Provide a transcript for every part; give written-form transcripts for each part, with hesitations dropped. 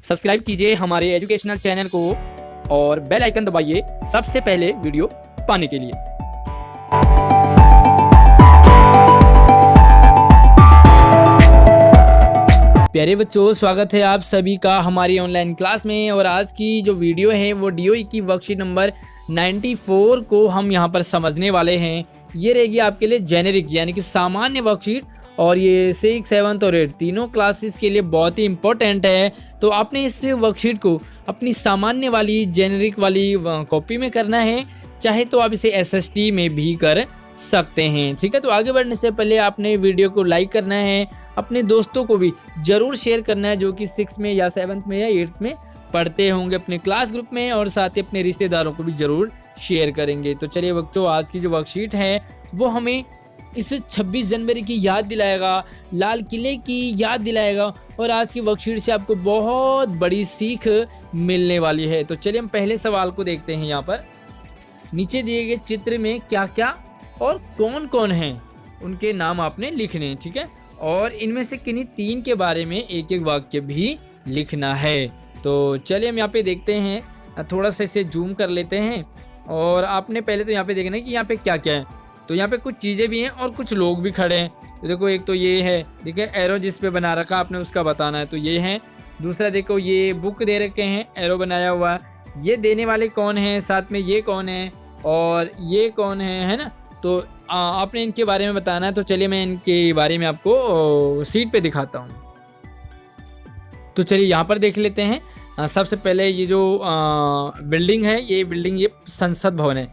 Subscribe कीजिए हमारे educational channel को और बेल आइकन दबाइए सबसे पहले वीडियो पाने के लिए। प्यारे बच्चों, स्वागत है आप सभी का हमारी ऑनलाइन क्लास में। और आज की जो वीडियो है वो डीओई की वर्कशीट नंबर 94 को हम यहाँ पर समझने वाले हैं। ये रहेगी आपके लिए जेनेरिक यानी कि सामान्य वर्कशीट, और ये 6, 7 और 8 तीनों क्लासेस के लिए बहुत ही इम्पोर्टेंट है। तो आपने इस वर्कशीट को अपनी सामान्य वाली जेनेरिक वाली कॉपी में करना है, चाहे तो आप इसे एसएसटी में भी कर सकते हैं। ठीक है, तो आगे बढ़ने से पहले आपने वीडियो को लाइक करना है, अपने दोस्तों को भी ज़रूर शेयर करना है जो कि 6 में या 7 में या 8 में पढ़ते होंगे अपने क्लास ग्रुप में, और साथ ही अपने रिश्तेदारों को भी ज़रूर शेयर करेंगे। तो चलिए बच्चों, आज की जो वर्कशीट है वो हमें इस 26 जनवरी की याद दिलाएगा, लाल किले की याद दिलाएगा, और आज की वर्कशीट से आपको बहुत बड़ी सीख मिलने वाली है। तो चलिए हम पहले सवाल को देखते हैं। यहाँ पर नीचे दिए गए चित्र में क्या क्या और कौन कौन हैं उनके नाम आपने लिखने हैं। ठीक है, और इनमें से किन्हीं 3 के बारे में एक एक वाक्य भी लिखना है। तो चलिए हम यहाँ पे देखते हैं, थोड़ा सा इसे जूम कर लेते हैं। और आपने पहले तो यहाँ पे देखना है कि यहाँ पे क्या क्या है। तो यहाँ पे कुछ चीज़ें भी हैं और कुछ लोग भी खड़े हैं। तो देखो, एक तो ये है, देखिए एरो जिस पे बना रखा आपने उसका बताना है, तो ये है। दूसरा देखो, ये बुक दे रखे हैं, एरो बनाया हुआ है, ये देने वाले कौन हैं, साथ में ये कौन है और ये कौन है ना। तो आपने इनके बारे में बताना है। तो चलिए मैं इनके बारे में आपको सीट पे दिखाता हूँ। तो चलिए यहाँ पर देख लेते हैं। सबसे पहले ये जो बिल्डिंग है, ये बिल्डिंग ये संसद भवन है,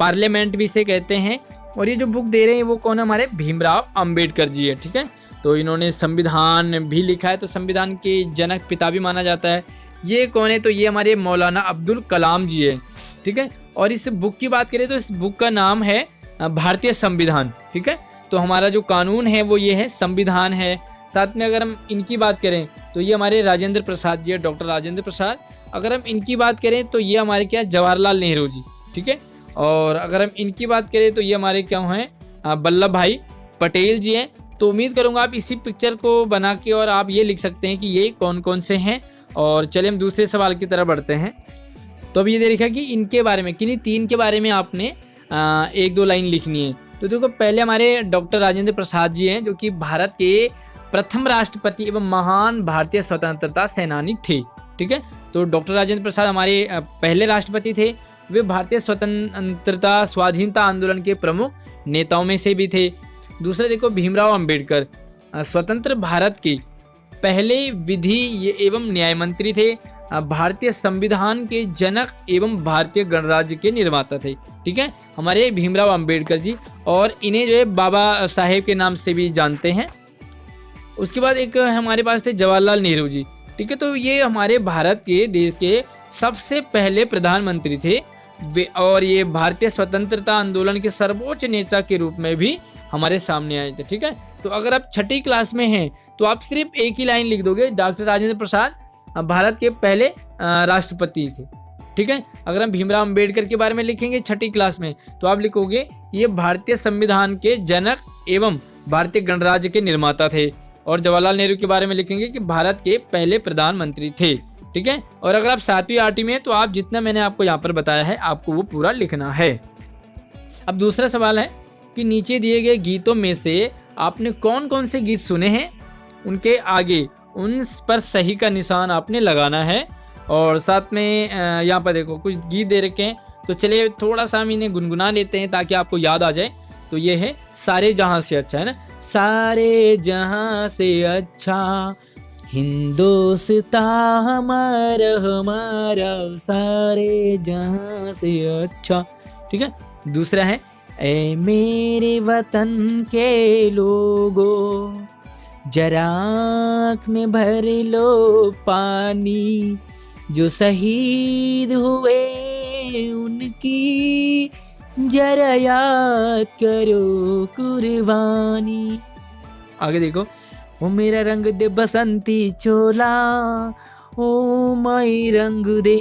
पार्लियामेंट भी इसे कहते हैं। और ये जो बुक दे रहे हैं वो कौन है, हमारे भीमराव अंबेडकर जी है। ठीक है, तो इन्होंने संविधान भी लिखा है, तो संविधान के जनक पिता भी माना जाता है। ये कौन है, तो ये हमारे मौलाना अब्दुल कलाम जी है। ठीक है, और इस बुक की बात करें तो इस बुक का नाम है भारतीय संविधान। ठीक है, तो हमारा जो कानून है वो ये है, संविधान है। साथ में अगर हम इनकी बात करें तो ये हमारे राजेंद्र प्रसाद जी है, डॉक्टर राजेंद्र प्रसाद। अगर हम इनकी बात करें तो ये हमारे क्या, जवाहरलाल नेहरू जी। ठीक है, और अगर हम इनकी बात करें तो ये हमारे क्या हैं, वल्लभ भाई पटेल जी हैं। तो उम्मीद करूँगा आप इसी पिक्चर को बना के और आप ये लिख सकते हैं कि ये कौन कौन से हैं। और चलिए हम दूसरे सवाल की तरफ बढ़ते हैं। तो अब ये देखा कि इनके बारे में, किन्हीं 3 के बारे में आपने 1-2 लाइन लिखनी है। तो देखो, पहले हमारे डॉक्टर राजेंद्र प्रसाद जी हैं जो कि भारत के प्रथम राष्ट्रपति एवं महान भारतीय स्वतंत्रता सेनानी थे। ठीक है, तो डॉक्टर राजेंद्र प्रसाद हमारे पहले राष्ट्रपति थे। वे भारतीय स्वतंत्रता स्वाधीनता आंदोलन के प्रमुख नेताओं में से भी थे। दूसरा देखो, भीमराव अंबेडकर स्वतंत्र भारत के पहले विधि एवं न्याय मंत्री थे, भारतीय संविधान के जनक एवं भारतीय गणराज्य के निर्माता थे। ठीक है, हमारे भीमराव अंबेडकर जी, और इन्हें जो है बाबा साहेब के नाम से भी जानते हैं। उसके बाद एक हमारे पास थे जवाहरलाल नेहरू जी। ठीक है, तो ये हमारे भारत के देश के सबसे पहले प्रधानमंत्री थे वे, और ये भारतीय स्वतंत्रता आंदोलन के सर्वोच्च नेता के रूप में भी हमारे सामने आए थे। ठीक है, तो अगर आप 6ठी क्लास में हैं तो आप सिर्फ एक ही लाइन लिख दोगे, डॉक्टर राजेंद्र प्रसाद भारत के पहले राष्ट्रपति थे। ठीक है, अगर हम भीमराव अंबेडकर के बारे में लिखेंगे 6ठी क्लास में तो आप लिखोगे ये भारतीय संविधान के जनक एवं भारतीय गणराज्य के निर्माता थे। और जवाहरलाल नेहरू के बारे में लिखेंगे कि भारत के पहले प्रधानमंत्री थे। ठीक है, और अगर आप 7वीं 8वीं में तो आप जितना मैंने आपको यहाँ पर बताया है आपको वो पूरा लिखना है। अब दूसरा सवाल है कि नीचे दिए गए गीतों में से आपने कौन कौन से गीत सुने हैं, उनके आगे उन पर सही का निशान आपने लगाना है। और साथ में यहाँ पर देखो कुछ गीत दे रखे हैं, तो चलिए थोड़ा सा हम इन्हें गुनगुना लेते हैं ताकि आपको याद आ जाए। तो ये है सारे जहां से अच्छा, है ना, सारे जहां से अच्छा हिंदुस्तान हमारा हमारा, सारे जहां से अच्छा। ठीक है, दूसरा है ऐ मेरे वतन के लोगों जरा आँख में भर लो पानी, जो शहीद हुए उनकी जरा याद करो कुर्बानी। आगे देखो, ओ मेरा रंग दे बसंती चोला, ओ माई रंग दे।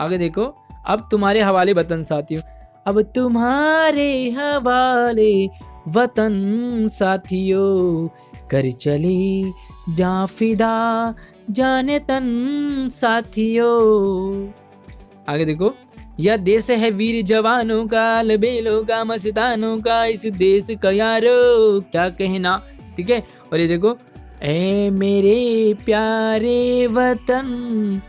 आगे देखो, अब तुम्हारे हवाले वतन साथियों, अब तुम्हारे हवाले वतन साथियों, कर चले जा फिदा जाने तन साथियों। आगे देखो, यह देश है वीर जवानों का, अलबेलों का, मस्तानों का, इस देश का यारो क्या कहना। ठीक है, और ये देखो, ऐ मेरे प्यारे वतन,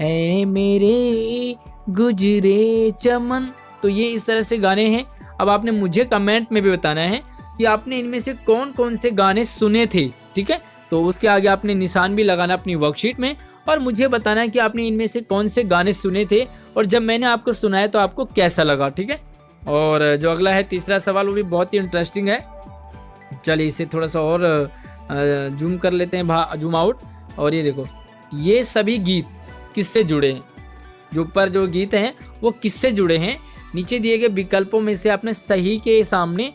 ऐ मेरे गुजरे चमन। तो ये इस तरह से गाने हैं। अब आपने मुझे कमेंट में भी बताना है कि आपने इनमें से कौन कौन से गाने सुने थे। ठीक है, तो उसके आगे आपने निशान भी लगाना अपनी वर्कशीट में और मुझे बताना है कि आपने इनमें से कौन से गाने सुने थे और जब मैंने आपको सुनाया तो आपको कैसा लगा। ठीक है, और जो अगला है तीसरा सवाल, वो भी बहुत ही इंटरेस्टिंग है। चलिए इसे थोड़ा सा और जूम कर लेते हैं, जूम आउट। और ये देखो, ये सभी गीत किससे जुड़े हैं? जो ऊपर जो गीत हैं वो किससे जुड़े हैं? नीचे दिए गए विकल्पों में से आपने सही के सामने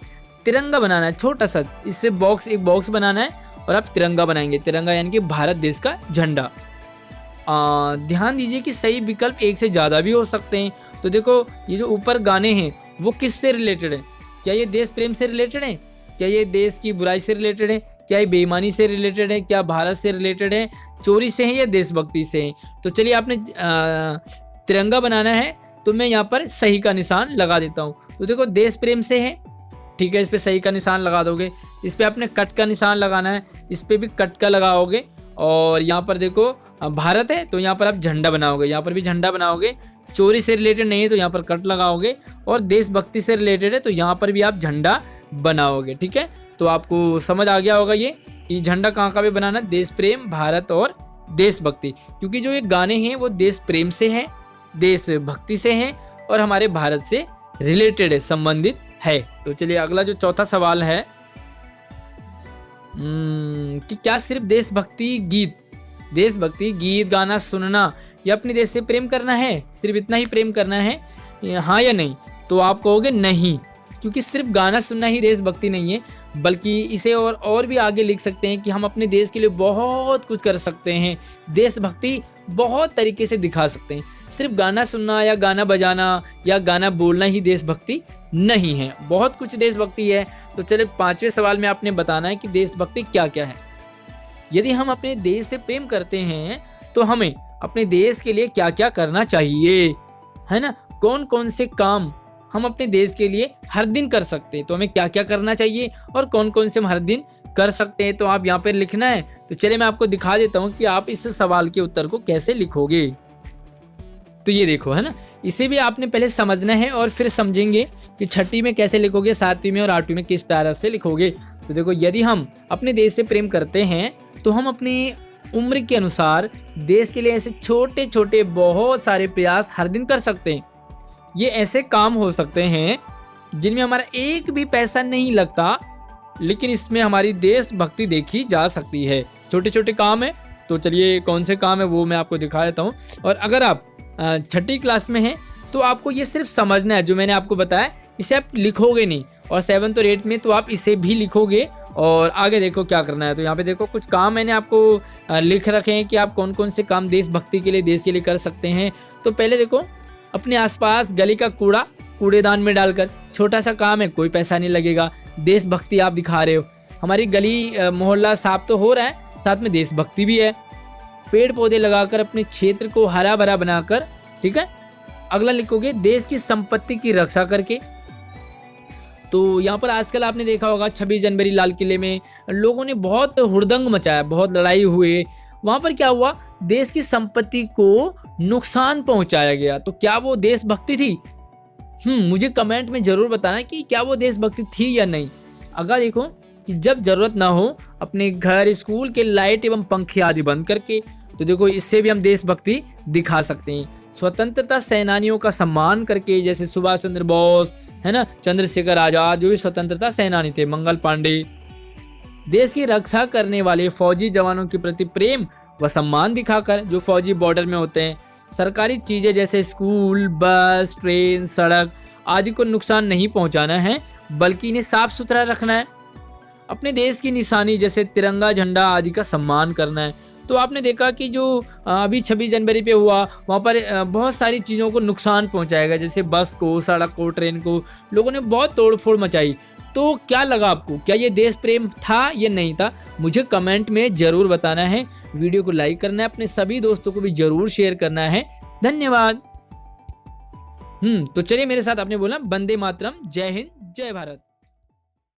तिरंगा बनाना है, छोटा सा। इससे एक बॉक्स बनाना है और आप तिरंगा बनाएंगे। तिरंगा यानी कि भारत देश का झंडा। ध्यान दीजिए कि सही विकल्प एक से ज़्यादा भी हो सकते हैं। तो देखो, ये जो ऊपर गाने हैं वो किससे रिलेटेड है? क्या ये देश प्रेम से रिलेटेड है? क्या ये देश की बुराई से रिलेटेड है? क्या ये बेईमानी से रिलेटेड है? क्या भारत से रिलेटेड है? चोरी से है या देशभक्ति से है? तो चलिए, आपने तिरंगा बनाना है तो मैं यहाँ पर सही का निशान लगा देता हूँ। तो देखो, देश प्रेम से है, ठीक है, इस पे सही का निशान लगा दोगे। इस पे आपने कट का निशान लगाना है, इस पे भी कट का लगाओगे। और यहाँ पर देखो, भारत है तो यहाँ पर आप झंडा बनाओगे, यहाँ पर भी झंडा बनाओगे। चोरी से रिलेटेड नहीं है तो यहाँ पर कट लगाओगे, और देशभक्ति से रिलेटेड है तो यहाँ पर भी आप झंडा बनाओगे। ठीक है, तो आपको समझ आ गया होगा ये झंडा कहाँ का भी बनाना, देश प्रेम, भारत और देशभक्ति। क्योंकि जो ये गाने हैं वो देश प्रेम से हैं, देशभक्ति से हैं और हमारे भारत से रिलेटेड है, संबंधित है। तो चलिए अगला जो चौथा सवाल है कि क्या सिर्फ देशभक्ति गीत गाना सुनना या अपने देश से प्रेम करना है? सिर्फ इतना ही प्रेम करना है, हाँ या नहीं? तो आप कहोगे नहीं, क्योंकि सिर्फ गाना सुनना ही देशभक्ति नहीं है, बल्कि इसे और भी आगे लिख सकते हैं कि हम अपने देश के लिए बहुत कुछ कर सकते हैं, देशभक्ति बहुत तरीके से दिखा सकते हैं। सिर्फ गाना सुनना या गाना बजाना या गाना बोलना ही देशभक्ति नहीं है, बहुत कुछ देशभक्ति है। तो चलिए पांचवें सवाल में आपने बताना है कि देशभक्ति क्या क्या है। यदि हम अपने देश से प्रेम करते हैं तो हमें अपने देश के लिए क्या क्या करना चाहिए, है ना? कौन कौन से काम हम अपने देश के लिए हर दिन कर सकते हैं, तो हमें क्या क्या करना चाहिए और कौन कौन से हम हर दिन कर सकते हैं, तो आप यहाँ पर लिखना है। तो चलिए मैं आपको दिखा देता हूँ कि आप इस सवाल के उत्तर को कैसे लिखोगे। तो ये देखो, है ना, इसे भी आपने पहले समझना है और फिर समझेंगे कि छठी में कैसे लिखोगे, सातवीं में और आठवीं में किस तरह से लिखोगे। तो देखो, यदि हम अपने देश से प्रेम करते हैं तो हम अपनी उम्र के अनुसार देश के लिए ऐसे छोटे छोटे बहुत सारे प्रयास हर दिन कर सकते हैं। ये ऐसे काम हो सकते हैं जिनमें हमारा एक भी पैसा नहीं लगता, लेकिन इसमें हमारी देशभक्ति देखी जा सकती है। छोटे छोटे काम है, तो चलिए कौन से काम है वो मैं आपको दिखा देता हूँ। और अगर आप छठी क्लास में हैं तो आपको ये सिर्फ समझना है, जो मैंने आपको बताया इसे आप लिखोगे नहीं, और 7th और 8th में तो आप इसे भी लिखोगे। और आगे देखो क्या करना है। तो यहाँ पे देखो कुछ काम मैंने आपको लिख रखे हैं कि आप कौन कौन से काम देशभक्ति के लिए, देश के लिए कर सकते हैं। तो पहले देखो, अपने आसपास गली का कूड़ा कूड़ेदान में डालकर, छोटा सा काम है, कोई पैसा नहीं लगेगा, देशभक्ति आप दिखा रहे हो। हमारी गली मोहल्ला साफ तो हो रहा है, साथ में देशभक्ति भी है। पेड़ पौधे लगाकर अपने क्षेत्र को हरा भरा बनाकर, ठीक है। अगला लिखोगे, देश की संपत्ति की रक्षा करके। तो यहाँ पर आजकल आपने देखा होगा 26 जनवरी लाल किले में लोगों ने बहुत हुड़दंग मचाया, बहुत लड़ाई हुए। वहां पर क्या हुआ, देश की संपत्ति को नुकसान पहुंचाया गया। तो क्या वो देशभक्ति थी? मुझे कमेंट में जरूर बताना कि क्या वो देशभक्ति थी या नहीं। अगर देखो कि जब जरूरत ना हो अपने घर, स्कूल के लाइट एवं पंखे आदि बंद करके, तो देखो इससे भी हम देशभक्ति दिखा सकते हैं। स्वतंत्रता सेनानियों का सम्मान करके, जैसे सुभाष चंद्र बोस, है ना, चंद्रशेखर आजाद जो भी स्वतंत्रता सेनानी थे, मंगल पांडे। देश की रक्षा करने वाले फौजी जवानों के प्रति प्रेम व सम्मान दिखाकर, जो फौजी बॉर्डर में होते हैं। सरकारी चीजें जैसे स्कूल, बस, ट्रेन, सड़क आदि को नुकसान नहीं पहुंचाना है, बल्कि इन्हें साफ सुथरा रखना है। अपने देश की निशानी जैसे तिरंगा, झंडा आदि का सम्मान करना है। तो आपने देखा कि जो अभी 26 जनवरी पे हुआ, वहाँ पर बहुत सारी चीज़ों को नुकसान पहुँचाएगा, जैसे बस को, सड़क को, ट्रेन को, लोगों ने बहुत तोड़ फोड़ मचाई। तो क्या लगा आपको, क्या ये देश प्रेम था या नहीं था? मुझे कमेंट में ज़रूर बताना है। वीडियो को लाइक करना है, अपने सभी दोस्तों को भी जरूर शेयर करना है। धन्यवाद। तो चलिए मेरे साथ आपने बोला वंदे मातरम, जय हिंद, जय भारत।